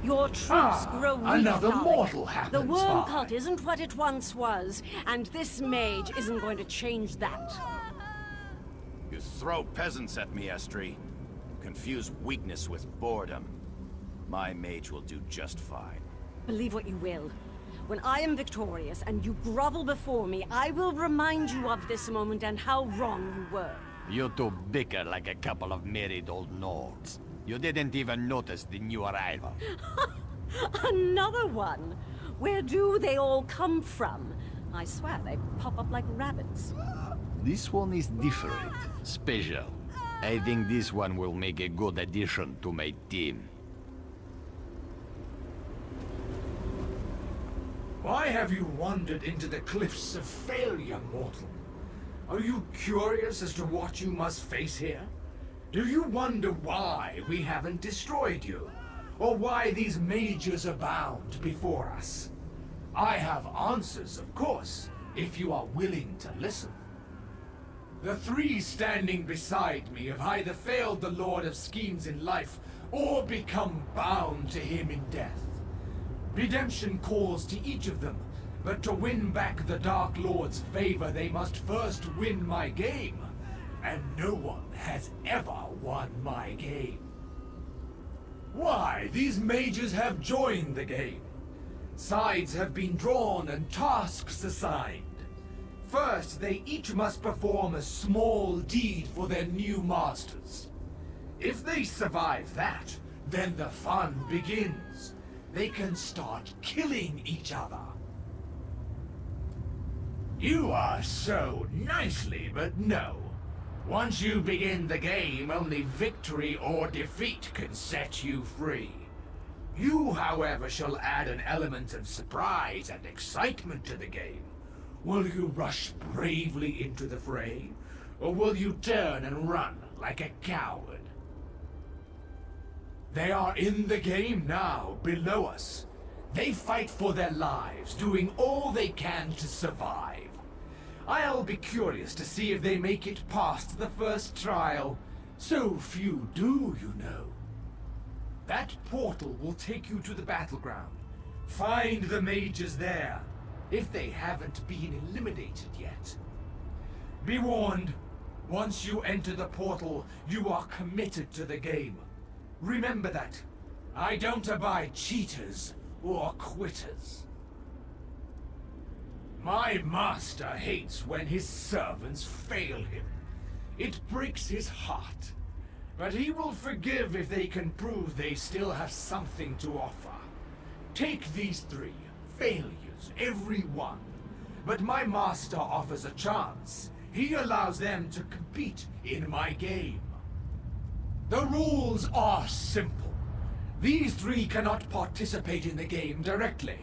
Your troops grow weak, another darling. mortal happens The worm by. cult isn't what it once was, and this mage isn't going to change that. You throw peasants at me, Estri. Confuse weakness with boredom. My mage will do just fine. Believe what you will. When I am victorious and you grovel before me, I will remind you of this moment and how wrong you were. You two bicker like a couple of married old Nords. You didn't even notice the new arrival. Another one? Where do they all come from? I swear they pop up like rabbits. This one is different, special. I think this one will make a good addition to my team. Why have you wandered into the cliffs of failure, mortal? Are you curious as to what you must face here? Do you wonder why we haven't destroyed you? Or why these mages abound before us? I have answers, of course, if you are willing to listen. The three standing beside me have either failed the Lord of Schemes in life, or become bound to him in death. Redemption calls to each of them, but to win back the Dark Lord's favor, they must first win my game. And no one has ever won my game. Why, these mages have joined the game. Sides have been drawn and tasks assigned. First, they each must perform a small deed for their new masters. If they survive that, then the fun begins. They can start killing each other. You are so nicely, but no. Once you begin the game, only victory or defeat can set you free. You, however, shall add an element of surprise and excitement to the game. Will you rush bravely into the fray, or will you turn and run like a coward? They are in the game now, below us. They fight for their lives, doing all they can to survive. I'll be curious to see if they make it past the first trial. So few do, you know. That portal will take you to the battleground. Find the mages there, if they haven't been eliminated yet. Be warned, once you enter the portal, you are committed to the game. Remember that. I don't abide cheaters or quitters. My master hates when his servants fail him. It breaks his heart. But he will forgive if they can prove they still have something to offer. Take these three. Failures, every one. But my master offers a chance. He allows them to compete in my game. The rules are simple. These three cannot participate in the game directly.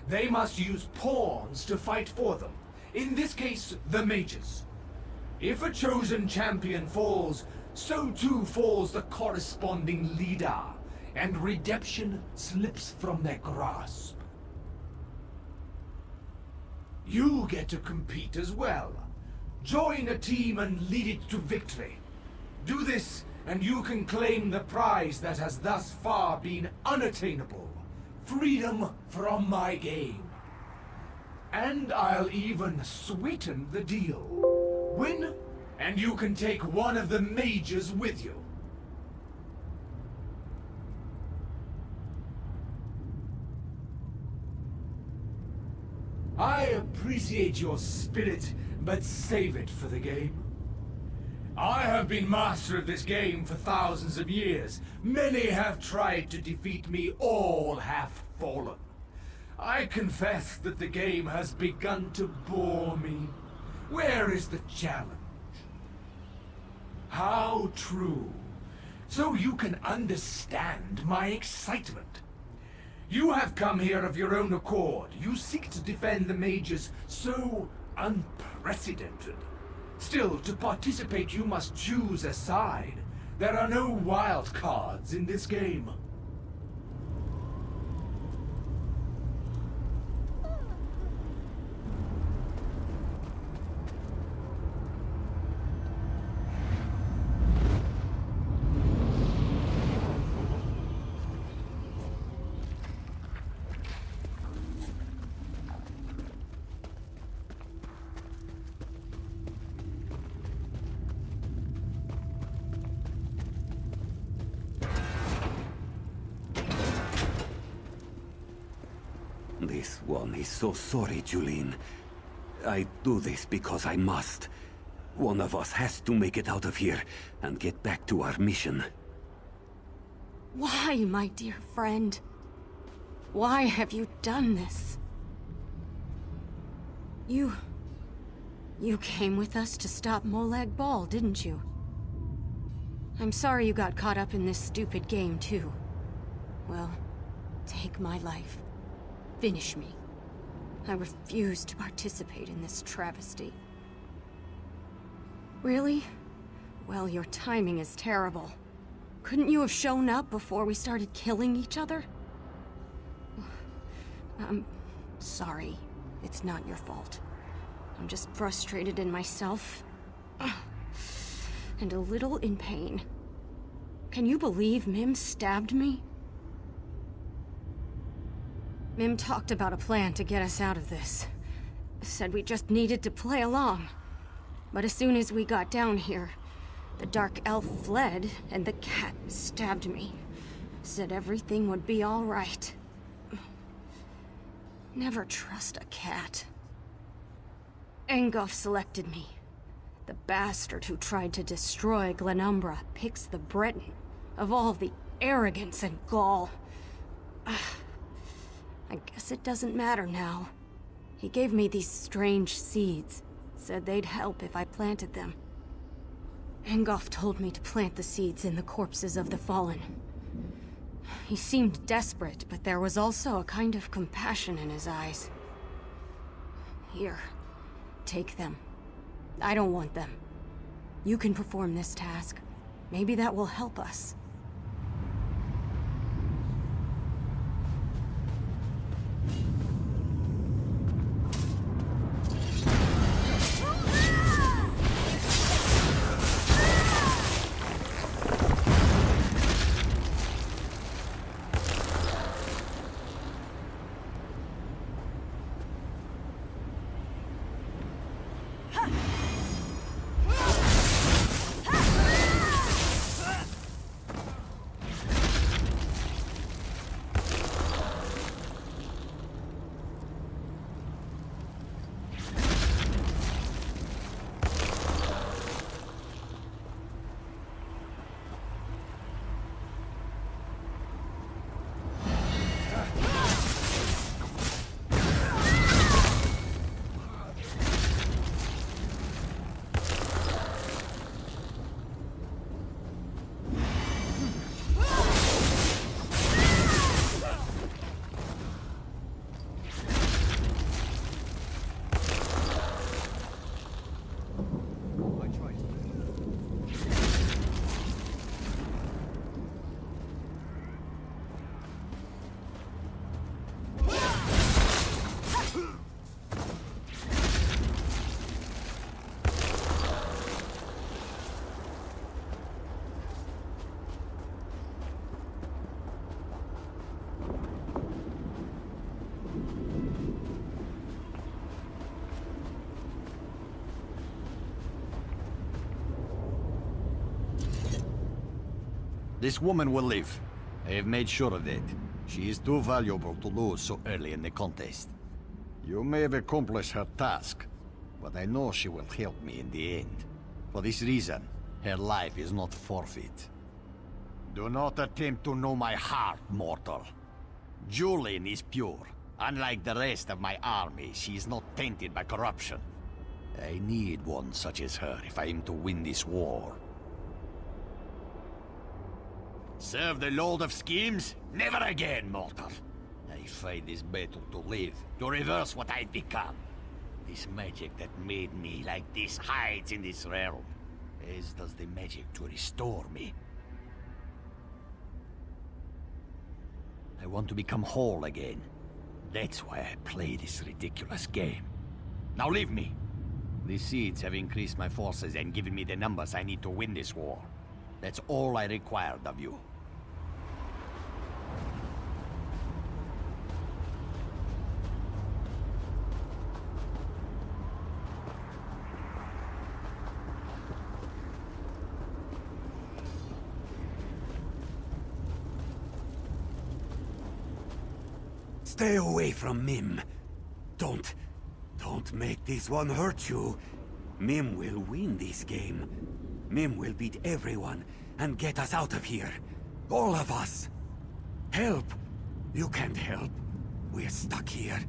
They must use pawns to fight for them. In this case, the mages. If a chosen champion falls, so too falls the corresponding leader, and redemption slips from their grasp. You get to compete as well. Join a team and lead it to victory. Do this, and you can claim the prize that has thus far been unattainable. Freedom from my game. And I'll even sweeten the deal. Win, and you can take one of the mages with you. I appreciate your spirit, but save it for the game. I have been master of this game for thousands of years. Many have tried to defeat me, all have fallen. I confess that the game has begun to bore me. Where is the challenge? How true. So you can understand my excitement. You have come here of your own accord. You seek to defend the mages so unprecedented. Still, to participate you must choose a side. There are no wild cards in this game. This one is so sorry, Julene. I do this because I must. One of us has to make it out of here and get back to our mission. Why, my dear friend? Why have you done this? You came with us to stop Molag Bal, didn't you? I'm sorry you got caught up in this stupid game, too. Well, take my life. Finish me. I refuse to participate in this travesty. Really? Well, your timing is terrible. Couldn't you have shown up before we started killing each other? I'm sorry. It's not your fault. I'm just frustrated in myself. And a little in pain. Can you believe Mim stabbed me? Mim talked about a plan to get us out of this. Said we just needed to play along. But as soon as we got down here, the Dark Elf fled, and the cat stabbed me. Said everything would be all right. Never trust a cat. Engulf selected me. The bastard who tried to destroy Glenumbra picks the Breton. Of all the arrogance and gall. I guess it doesn't matter now. He gave me these strange seeds. Said they'd help if I planted them. Engulf told me to plant the seeds in the corpses of the fallen. He seemed desperate, but there was also a kind of compassion in his eyes. Here, take them. I don't want them. You can perform this task. Maybe that will help us. This woman will live. I have made sure of that. She is too valuable to lose so early in the contest. You may have accomplished her task, but I know she will help me in the end. For this reason, her life is not forfeit. Do not attempt to know my heart, mortal. Julene is pure. Unlike the rest of my army, she is not tainted by corruption. I need one such as her if I am to win this war. Serve the Lord of Schemes? Never again, mortal. I fight this battle to live, to reverse what I've become. This magic that made me like this hides in this realm, as does the magic to restore me. I want to become whole again. That's why I play this ridiculous game. Now leave me. These seeds have increased my forces and given me the numbers I need to win this war. That's all I required of you. Stay away from Mim. Don't make this one hurt you. Mim will win this game. Mim will beat everyone and get us out of here. All of us. Help! You can't help. We're stuck here,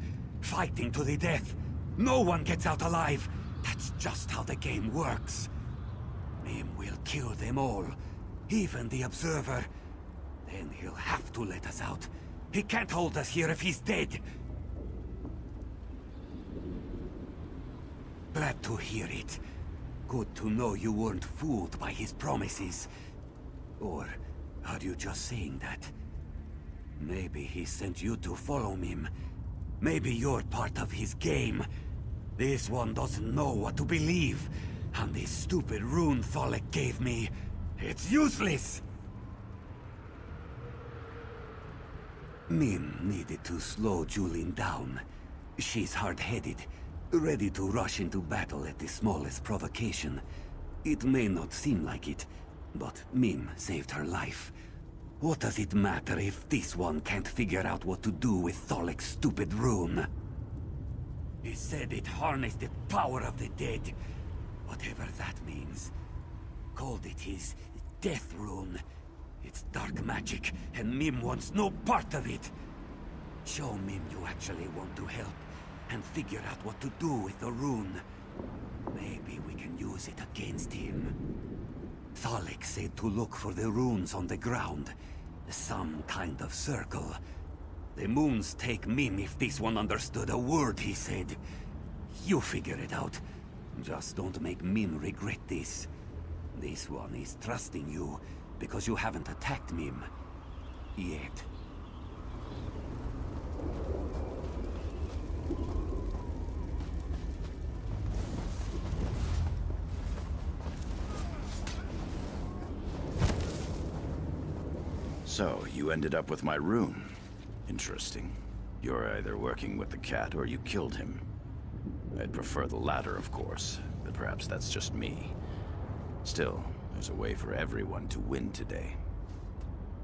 fighting to the death. No one gets out alive. That's just how the game works. Mim will kill them all, even the Observer. Then he'll have to let us out. He can't hold us here if he's dead. Glad to hear it. Good to know you weren't fooled by his promises. Or are you just saying that? Maybe he sent you to follow him. Maybe you're part of his game. This one doesn't know what to believe. And this stupid rune Thalek gave me, it's useless! Mim needed to slow Julin down. She's hard-headed, ready to rush into battle at the smallest provocation. It may not seem like it, but Mim saved her life. What does it matter if this one can't figure out what to do with Thalek's stupid rune? He said it harnessed the power of the dead. Whatever that means. Called it his death rune. It's dark magic, and Mim wants no part of it. Show Mim you actually want to help, and figure out what to do with the rune. Maybe we can use it against him. Thalek said to look for the runes on the ground. Some kind of circle. The moons take Mim if this one understood a word he said. You figure it out. Just don't make Mim regret this. This one is trusting you, because you haven't attacked Mim. Yet. So, you ended up with my rune. Interesting. You're either working with the cat or you killed him. I'd prefer the latter, of course, but perhaps that's just me. Still, there's a way for everyone to win today.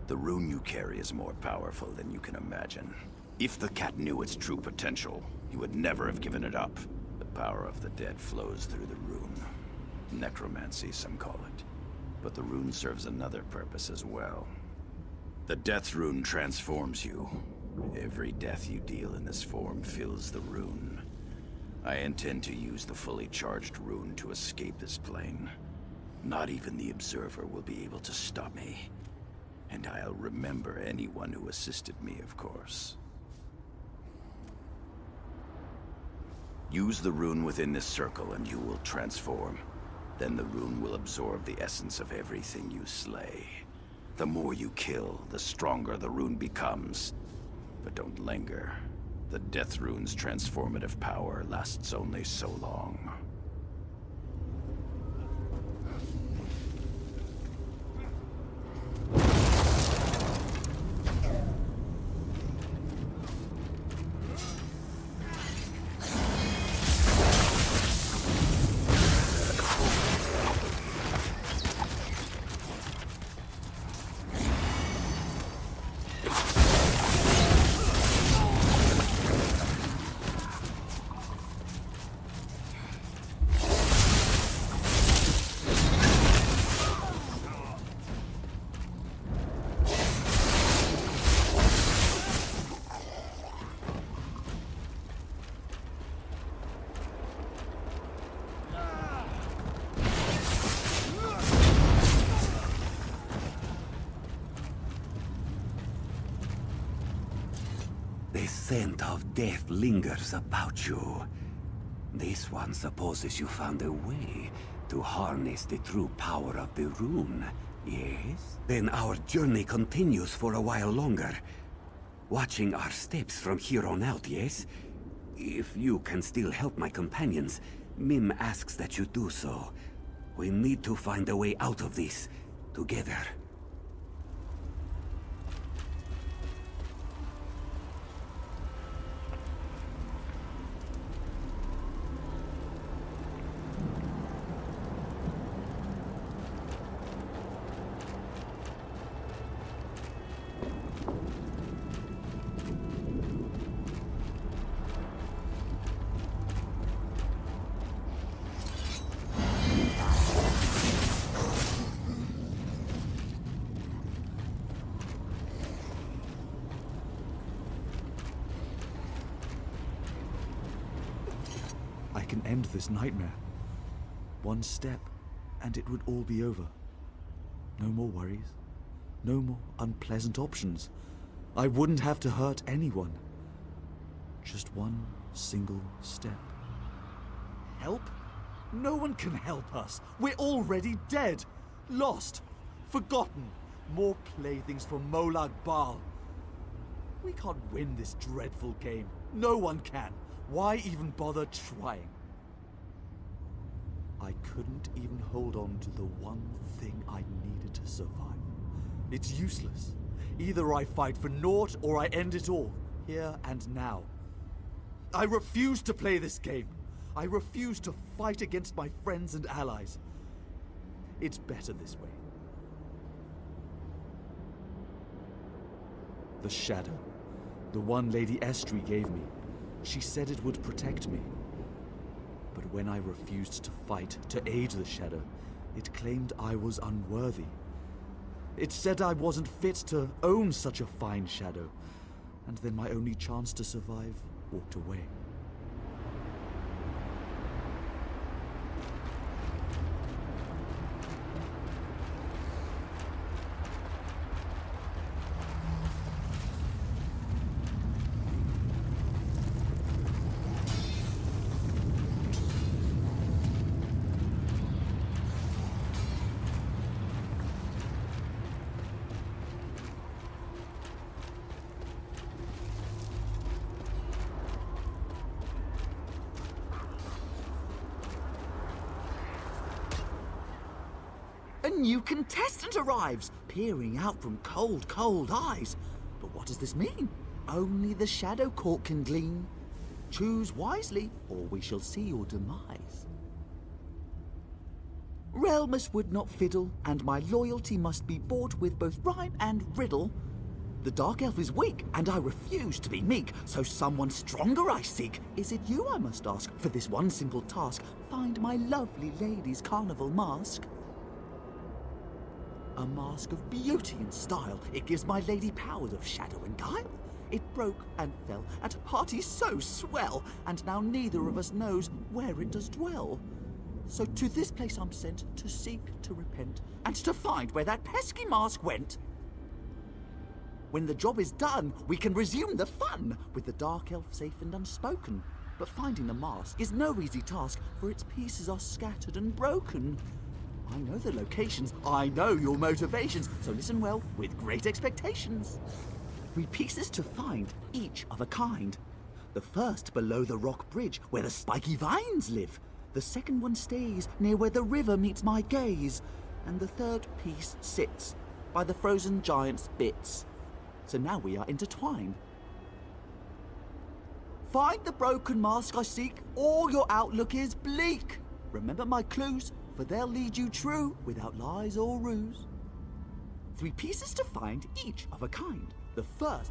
The rune you carry is more powerful than you can imagine. If the cat knew its true potential, he would never have given it up. The power of the dead flows through the rune. Necromancy, some call it. But the rune serves another purpose as well. The death rune transforms you. Every death you deal in this form fills the rune. I intend to use the fully charged rune to escape this plane. Not even the Observer will be able to stop me. And I'll remember anyone who assisted me, of course. Use the rune within this circle and you will transform. Then the rune will absorb the essence of everything you slay. The more you kill, the stronger the rune becomes. But don't linger. The death rune's transformative power lasts only so long. The scent of death lingers about you. This one supposes you found a way to harness the true power of the rune, yes? Then our journey continues for a while longer. Watching our steps from here on out, yes? If you can still help my companions, Mim asks that you do so. We need to find a way out of this, together. can end this nightmare. One step, and it would all be over. No more worries. No more unpleasant options. I wouldn't have to hurt anyone. Just one single step. Help? No one can help us. We're already dead. Lost. Forgotten. More playthings for Molag Bal. We can't win this dreadful game. No one can. Why even bother trying? I couldn't even hold on to the one thing I needed to survive. It's useless. Either I fight for naught or I end it all, here and now. I refuse to play this game. I refuse to fight against my friends and allies. It's better this way. The shadow. The one Lady Estrie gave me. She said it would protect me. But when I refused to fight, to aid the shadow, it claimed I was unworthy. It said I wasn't fit to own such a fine shadow. And then my only chance to survive walked away. A new contestant arrives, peering out from cold, cold eyes. But what does this mean? Only the Shadow Court can glean. Choose wisely, or we shall see your demise. Realmus would not fiddle, and my loyalty must be bought with both rhyme and riddle. The Dark Elf is weak, and I refuse to be meek, so someone stronger I seek. Is it you I must ask, for this one simple task? Find my lovely lady's carnival mask. A mask of beauty and style. It gives my lady powers of shadow and guile. It broke and fell at a party so swell, and now neither of us knows where it does dwell. So to this place I'm sent, to seek, to repent, and to find where that pesky mask went. When the job is done, we can resume the fun, with the Dark Elf safe and unspoken. But finding the mask is no easy task, for its pieces are scattered and broken. I know the locations, I know your motivations, so listen well, with great expectations. 3 pieces to find, each of a kind. The first below the rock bridge, where the spiky vines live. The second one stays near where the river meets my gaze. And the third piece sits by the frozen giant's bits. So now we are intertwined. Find the broken mask I seek, or your outlook is bleak. Remember my clues, for they'll lead you true, without lies or ruse. 3 pieces to find, each of a kind. The first...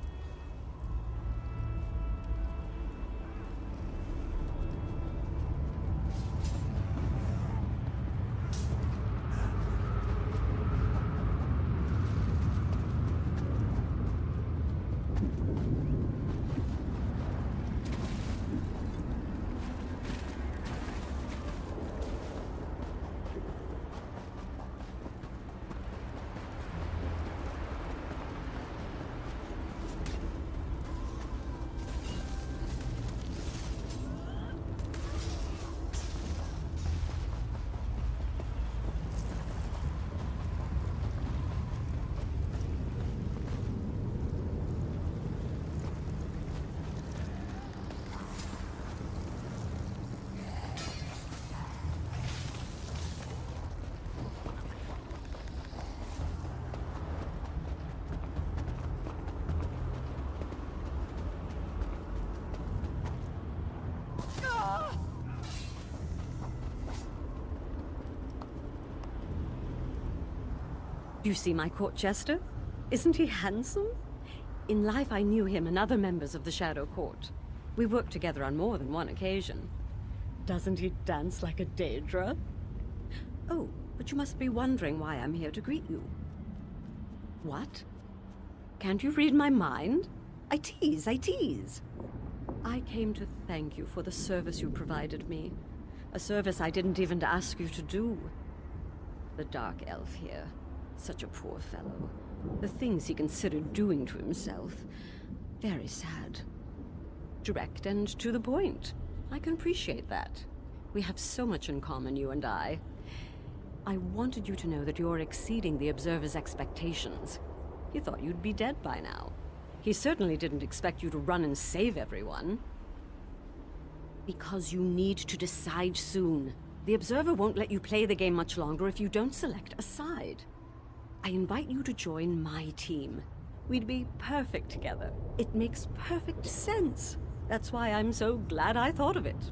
You see my court jester? Isn't he handsome? In life I knew him and other members of the Shadow Court. We worked together on more than one occasion. Doesn't he dance like a Daedra? Oh, but you must be wondering why I'm here to greet you. What? Can't you read my mind? I tease. I came to thank you for the service you provided me. A service I didn't even ask you to do. The Dark Elf here, such a poor fellow. The things he considered doing to himself. Very sad. Direct and to the point. I can appreciate that. We have so much in common, you and I. I wanted you to know that you're exceeding the Observer's expectations. He thought you'd be dead by now. He certainly didn't expect you to run and save everyone. Because you need to decide soon. The Observer won't let you play the game much longer if you don't select a side. I invite you to join my team. We'd be perfect together. It makes perfect sense. That's why I'm so glad I thought of it.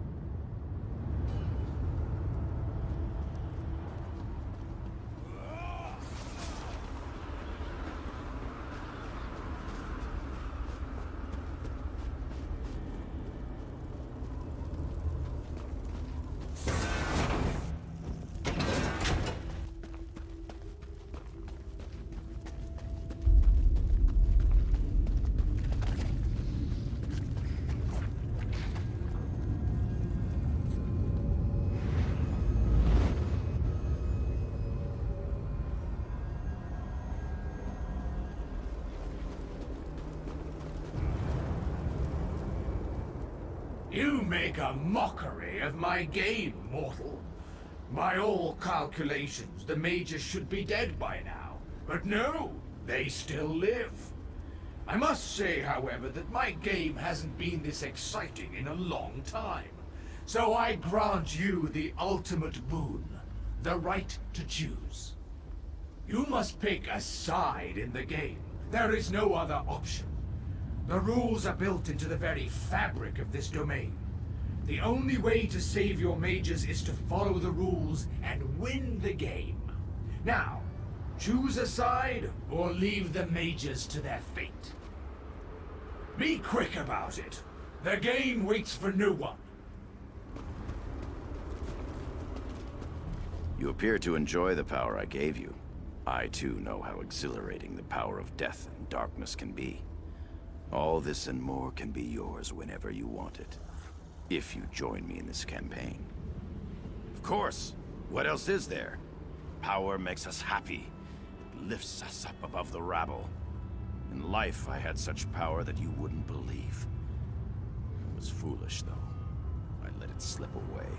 You make a mockery of my game, mortal. By all calculations, the mages should be dead by now. But no, they still live. I must say, however, that my game hasn't been this exciting in a long time. So I grant you the ultimate boon, the right to choose. You must pick a side in the game. There is no other option. The rules are built into the very fabric of this domain. The only way to save your mages is to follow the rules and win the game. Now, choose a side or leave the mages to their fate. Be quick about it. The game waits for no one. You appear to enjoy the power I gave you. I too know how exhilarating the power of death and darkness can be. All this and more can be yours whenever you want it. If you join me in this campaign. Of course! What else is there? Power makes us happy. It lifts us up above the rabble. In life, I had such power that you wouldn't believe. It was foolish, though. I let it slip away.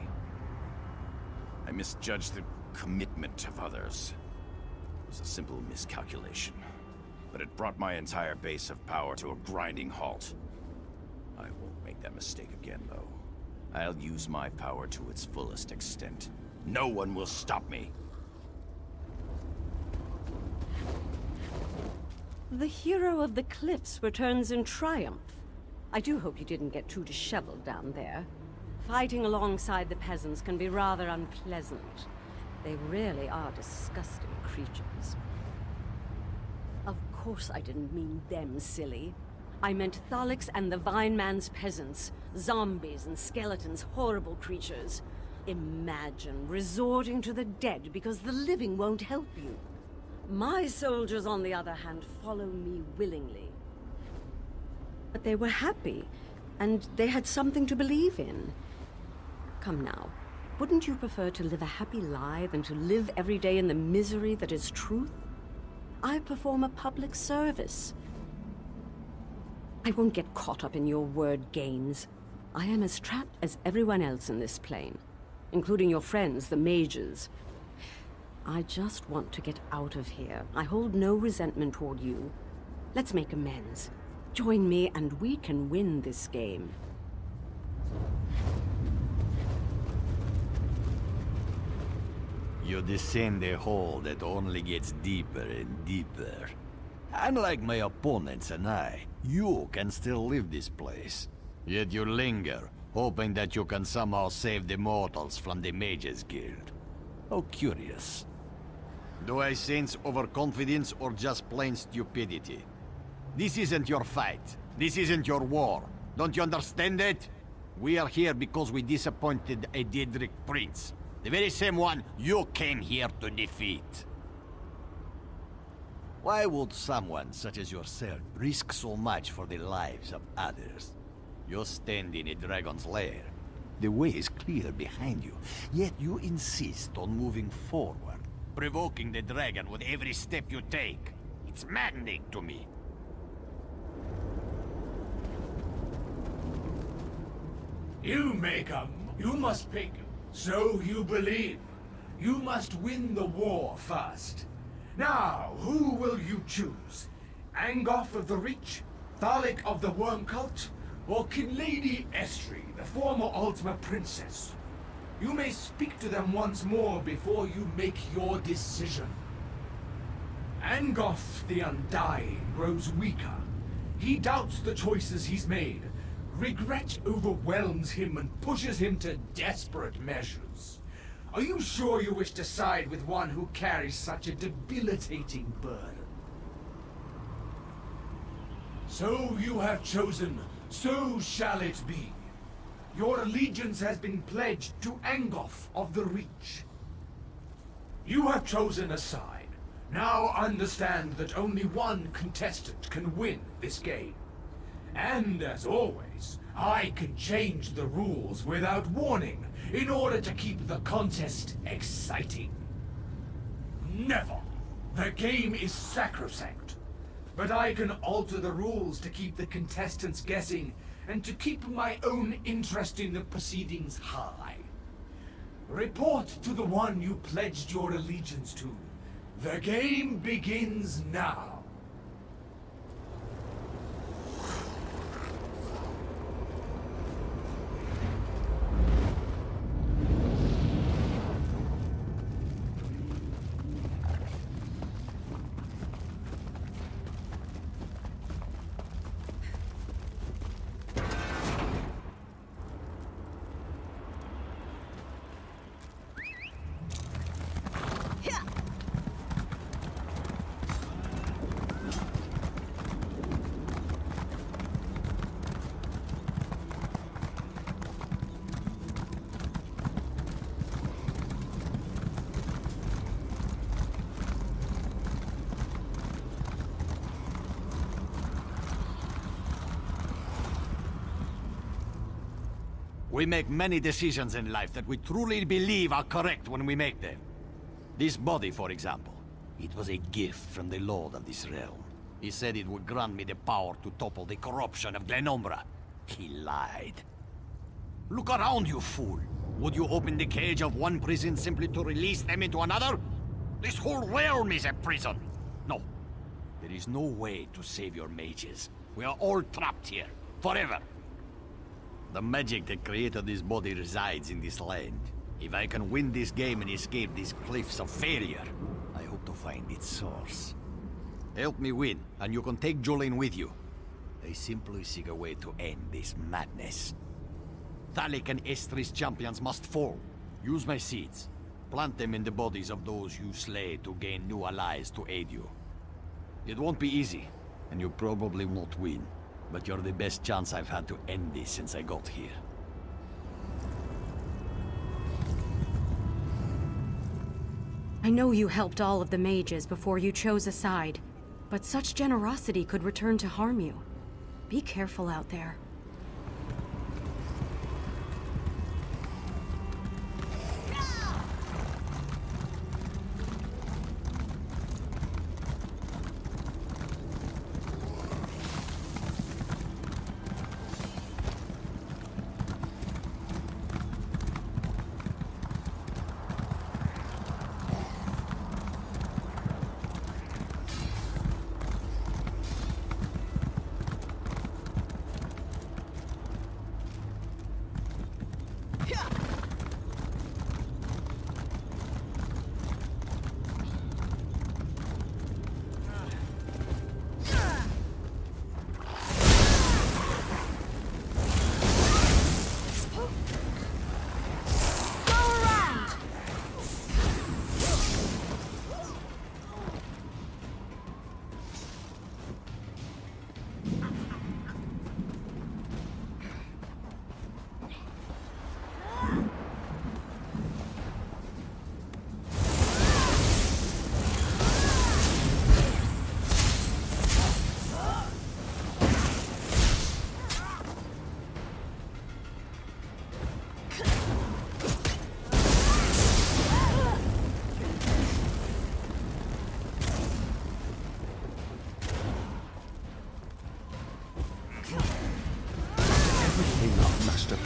I misjudged the commitment of others. It was a simple miscalculation. But it brought my entire base of power to a grinding halt. I won't make that mistake again, though. I'll use my power to its fullest extent. No one will stop me. The hero of the cliffs returns in triumph. I do hope you didn't get too disheveled down there. Fighting alongside the peasants can be rather unpleasant. They really are disgusting creatures. Of course I didn't mean them, silly. I meant Thalix and the Vine Man's peasants. Zombies and skeletons, horrible creatures. Imagine resorting to the dead because the living won't help you. My soldiers, on the other hand, follow me willingly. But they were happy, and they had something to believe in. Come now, wouldn't you prefer to live a happy lie than to live every day in the misery that is truth? I perform a public service. I won't get caught up in your word games. I am as trapped as everyone else in this plane, including your friends, the mages. I just want to get out of here. I hold no resentment toward you. Let's make amends. Join me and we can win this game. You descend a hole that only gets deeper and deeper. Unlike my opponents and I, you can still leave this place. Yet you linger, hoping that you can somehow save the mortals from the Mages Guild. How curious. Do I sense overconfidence or just plain stupidity? This isn't your fight. This isn't your war. Don't you understand it? We are here because we disappointed a Daedric prince. The very same one you came here to defeat. Why would someone such as yourself risk so much for the lives of others? You're standing in a dragon's lair. The way is clear behind you, yet you insist on moving forward, provoking the dragon with every step you take. It's maddening to me. You make 'em. You must pick 'em. So you believe. You must win the war first. Now, who will you choose? Angoff of the Reach? Thalik of the Worm Cult? Or Lady Estri, the former Ultima Princess? You may speak to them once more before you make your decision. Angoff the Undying grows weaker. He doubts the choices he's made. Regret overwhelms him and pushes him to desperate measures. Are you sure you wish to side with one who carries such a debilitating burden? So you have chosen, so shall it be. Your allegiance has been pledged to Angoff of the Reach. You have chosen a side. Now understand that only one contestant can win this game. And as always, I can change the rules without warning in order to keep the contest exciting. Never! The game is sacrosanct. But I can alter the rules to keep the contestants guessing and to keep my own interest in the proceedings high. Report to the one you pledged your allegiance to. The game begins now. We make many decisions in life that we truly believe are correct when we make them. This body, for example. It was a gift from the Lord of this realm. He said it would grant me the power to topple the corruption of Glenumbra. He lied. Look around, you fool! Would you open the cage of one prison simply to release them into another? This whole realm is a prison! No. There is no way to save your mages. We are all trapped here. Forever. The magic that created this body resides in this land. If I can win this game and escape these cliffs of failure, I hope to find its source. Help me win, and you can take Jolene with you. I simply seek a way to end this madness. Thalik and Estri's champions must fall. Use my seeds. Plant them in the bodies of those you slay to gain new allies to aid you. It won't be easy, and you probably won't win. But you're the best chance I've had to end this since I got here. I know you helped all of the mages before you chose a side, but such generosity could return to harm you. Be careful out there.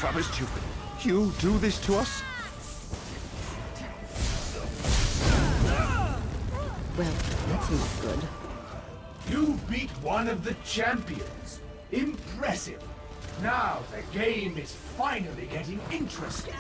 promised you. You do this to us? Well, that's not good. You beat one of the champions. Impressive. Now the game is finally getting interesting.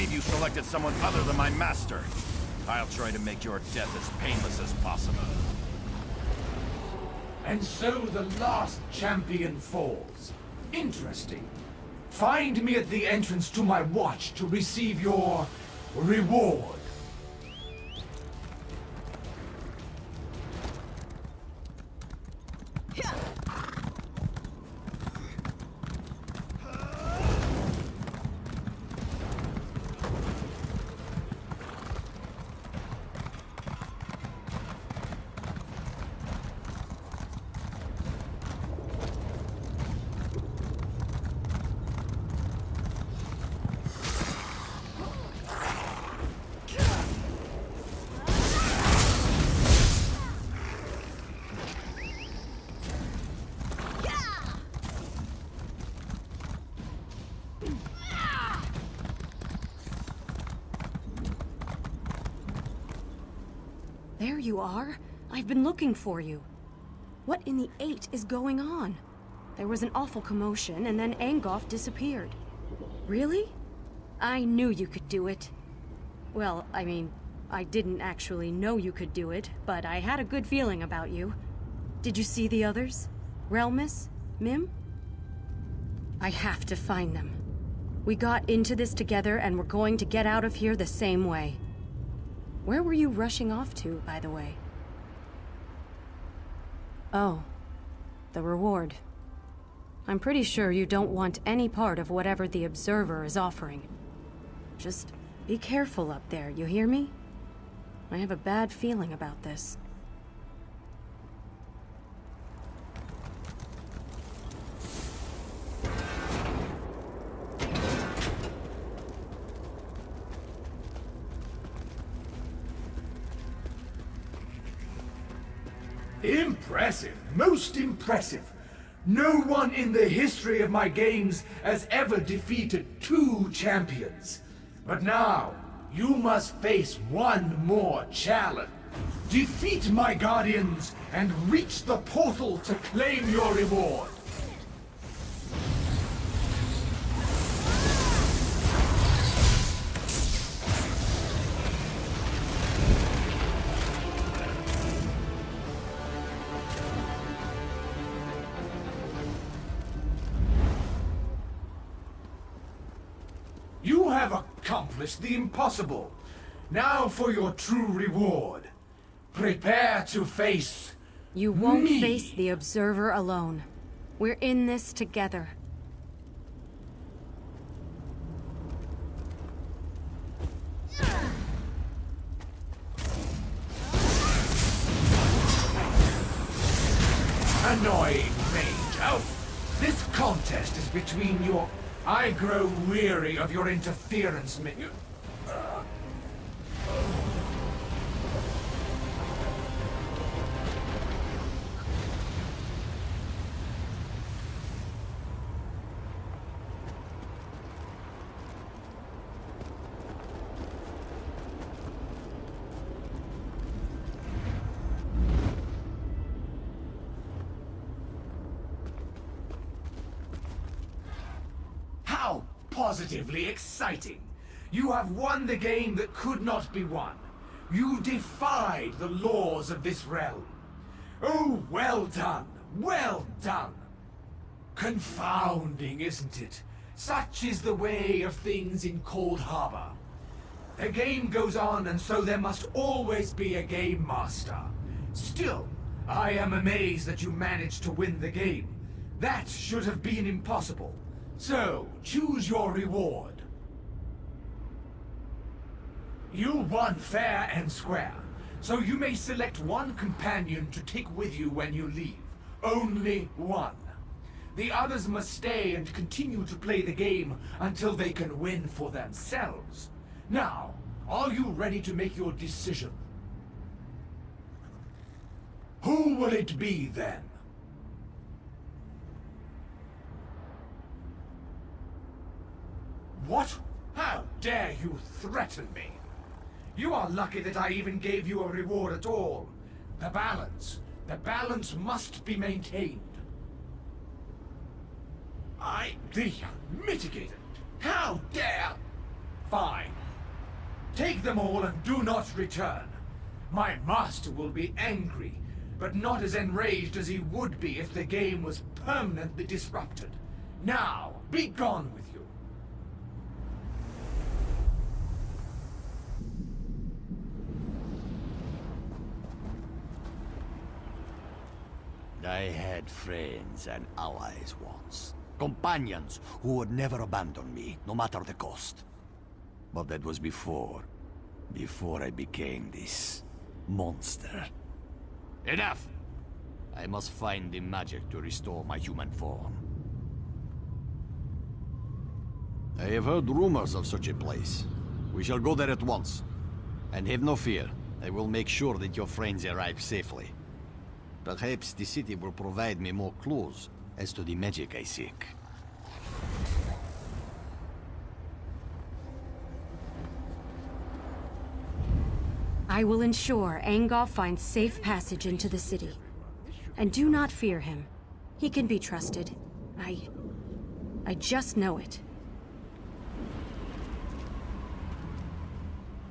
believe you selected someone other than my master. I'll try to make your death as painless as possible. And so the last champion falls. Interesting. Find me at the entrance to my watch to receive your reward. There you are. I've been looking for you. What in the 8 is going on? There was an awful commotion, and then Angoff disappeared. Really? I knew you could do it. Well, I mean, I didn't actually know you could do it, but I had a good feeling about you. Did you see the others? Relmus? Mim? I have to find them. We got into this together, and we're going to get out of here the same way. Where were you rushing off to, by the way? Oh, the reward. I'm pretty sure you don't want any part of whatever the Observer is offering. Just be careful up there, you hear me? I have a bad feeling about this. Impressive, most impressive. No one in the history of my games has ever defeated 2 champions. But now, you must face one more challenge. Defeat my guardians and reach the portal to claim your reward. You have accomplished the impossible. Now for your true reward. Prepare to face You won't me. face the Observer alone. We're in this together. Annoying mage elf. This contest is between your... I grow weary of your interference, positively exciting. You have won the game that could not be won. You defied the laws of this realm. Oh, well done, well done. Confounding, isn't it? Such is the way of things in Coldharbour. The game goes on, and so there must always be a game master. Still, I am amazed that you managed to win the game. That should have been impossible. So, choose your reward. You won fair and square, so you may select one companion to take with you when you leave. Only one. The others must stay and continue to play the game until they can win for themselves. Now, are you ready to make your decision? Who will it be then? What? How dare you threaten me? You are lucky that I even gave you a reward at all. The balance must be maintained. The mitigated. How dare! Fine. Take them all and do not return. My master will be angry, but not as enraged as he would be if the game was permanently disrupted. Now, be gone with you. I had friends and allies once. Companions who would never abandon me, no matter the cost. But that was before I became this monster. Enough! I must find the magic to restore my human form. I have heard rumors of such a place. We shall go there at once. And have no fear, I will make sure that your friends arrive safely. Perhaps the city will provide me more clues as to the magic I seek. I will ensure Angolf finds safe passage into the city. And do not fear him. He can be trusted. I just know it.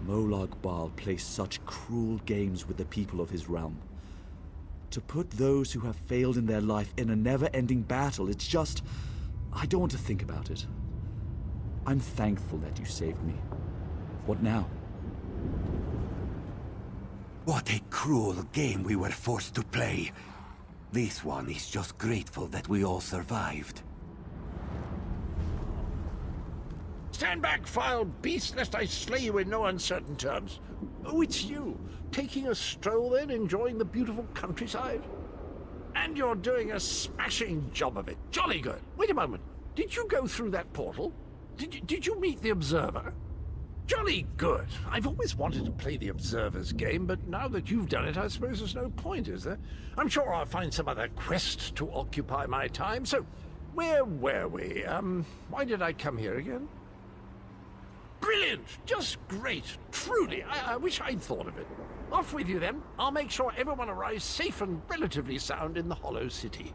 Molag Bal plays such cruel games with the people of his realm. To put those who have failed in their life in a never-ending battle, it's just... I don't want to think about it. I'm thankful that you saved me. What now? What a cruel game we were forced to play. This one is just grateful that we all survived. Stand back, foul beast, lest I slay you in no uncertain terms. Oh, it's you. Taking a stroll then, enjoying the beautiful countryside? And you're doing a smashing job of it. Jolly good. Wait a moment. Did you go through that portal? Did you meet the Observer? Jolly good. I've always wanted to play the Observer's game, but now that you've done it, I suppose there's no point, is there? I'm sure I'll find some other quest to occupy my time. So, where were we? Why did I come here again? Brilliant! Just great! Truly, I wish I'd thought of it. Off with you then. I'll make sure everyone arrives safe and relatively sound in the Hollow City.